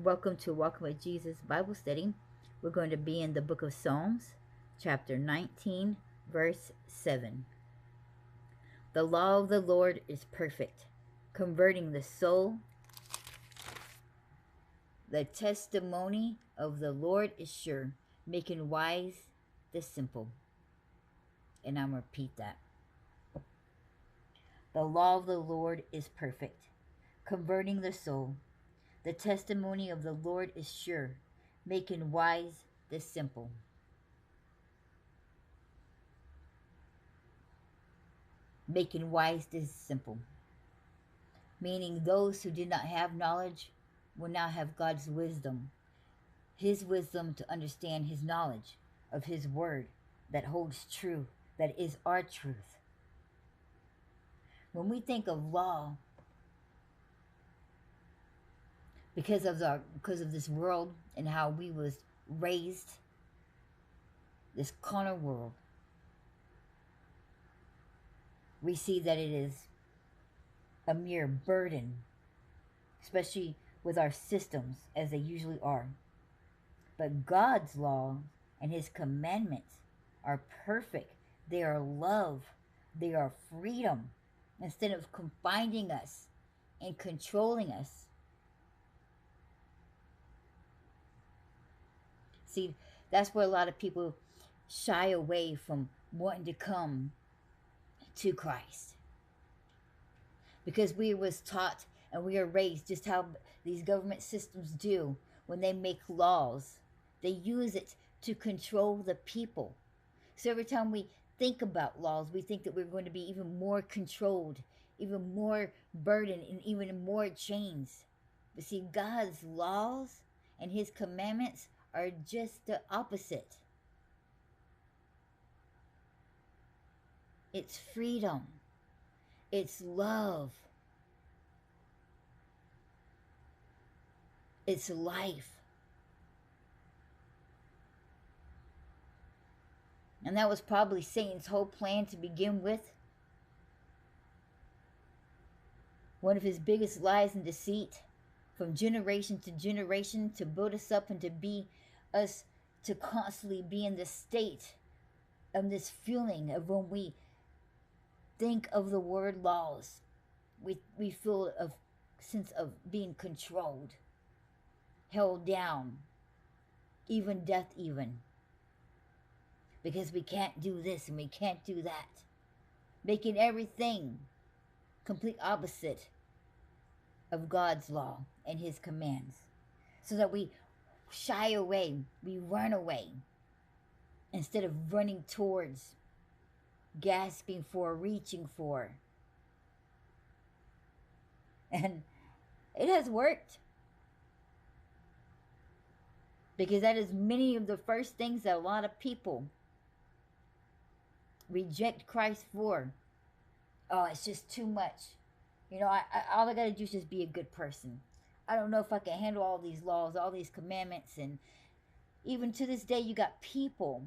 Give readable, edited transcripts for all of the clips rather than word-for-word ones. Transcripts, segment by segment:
Welcome to Walking with Jesus Bible Study. We're going to be in the book of Psalms, chapter 19, verse 7. The law of the Lord is perfect, converting the soul. The testimony of the Lord is sure, making wise the simple. And I'm going to repeat that. The law of the Lord is perfect, converting the soul. The testimony of the Lord is sure, making wise the simple. Making wise the simple. Meaning those who did not have knowledge will now have God's wisdom. His wisdom to understand his knowledge of his word that holds true, that is our truth. When we think of law, because of this world and how we was raised, this carnal world, we see that it is a mere burden, especially with our systems as they usually are. But God's law and his commandments are perfect. They are love. They are freedom. Instead of confining us and controlling us. See, that's where a lot of people shy away from wanting to come to Christ. Because we was taught and we are raised just how these government systems do when they make laws. They use it to control the people. So every time we think about laws, we think that we're going to be even more controlled, even more burdened, and even more chains. But see, God's laws and his commandments are just the opposite. It's freedom. It's love. It's life. And that was probably Satan's whole plan to begin with. One of his biggest lies and deceit, from generation to generation, to build us up and to be us, to constantly be in this state of this feeling of when we think of the word laws, we feel a sense of being controlled, held down, even death even. Because we can't do this and we can't do that. Making everything complete opposite of God's law and his commands. So that we shy away, we run away. Instead of running towards, gasping for, reaching for. And it has worked. Because that is many of the first things that a lot of people reject Christ for. Oh, it's just too much. You know, all I got to do is just be a good person. I don't know if I can handle all these laws, all these commandments. And even to this day, you got people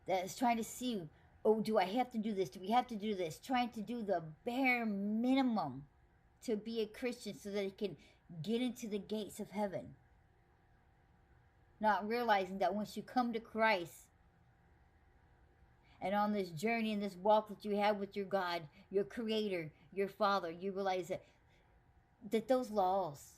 that is trying to see, oh, do I have to do this? Do we have to do this? Trying to do the bare minimum to be a Christian so that they can get into the gates of heaven. Not realizing that once you come to Christ, and on this journey and this walk that you have with your God, your Creator, your Father, you realize that those laws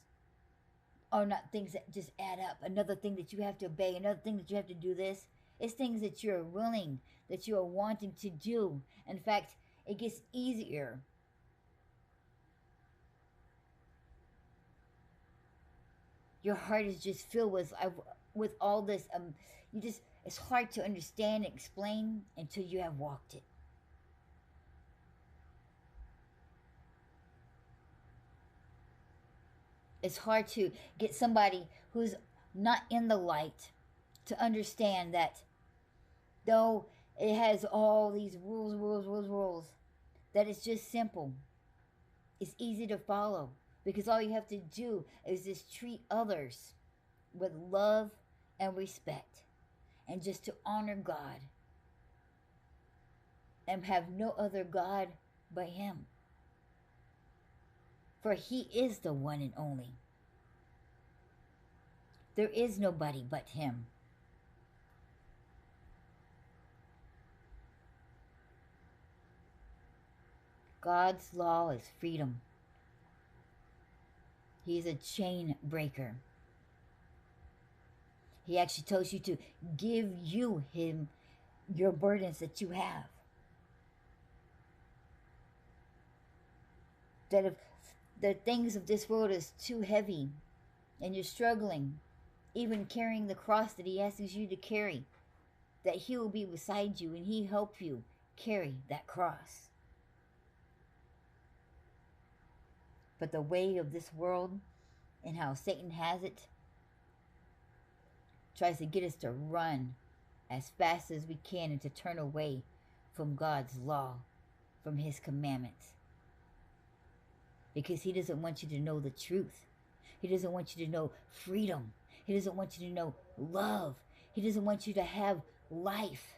are not things that just add up. Another thing that you have to obey, another thing that you have to do this. It's things that you're willing, that you are wanting to do. In fact, it gets easier. Your heart is just filled with all this. It's hard to understand and explain until you have walked it. It's hard to get somebody who's not in the light to understand that though it has all these rules, that it's just simple. It's easy to follow because all you have to do is just treat others with love and respect and just to honor God and have no other God but him. For he is the one and only. There is nobody but Him. God's law is freedom. He's a chain breaker. He actually tells you to give Him your burdens that you have. That if the things of this world is too heavy and you're struggling, even carrying the cross that He asks you to carry, that He will be beside you and He help you carry that cross. But the way of this world and how Satan has it tries to get us to run as fast as we can and to turn away from God's law, from His commandments. Because He doesn't want you to know the truth. He doesn't want you to know freedom. He doesn't want you to know love. He doesn't want you to have life.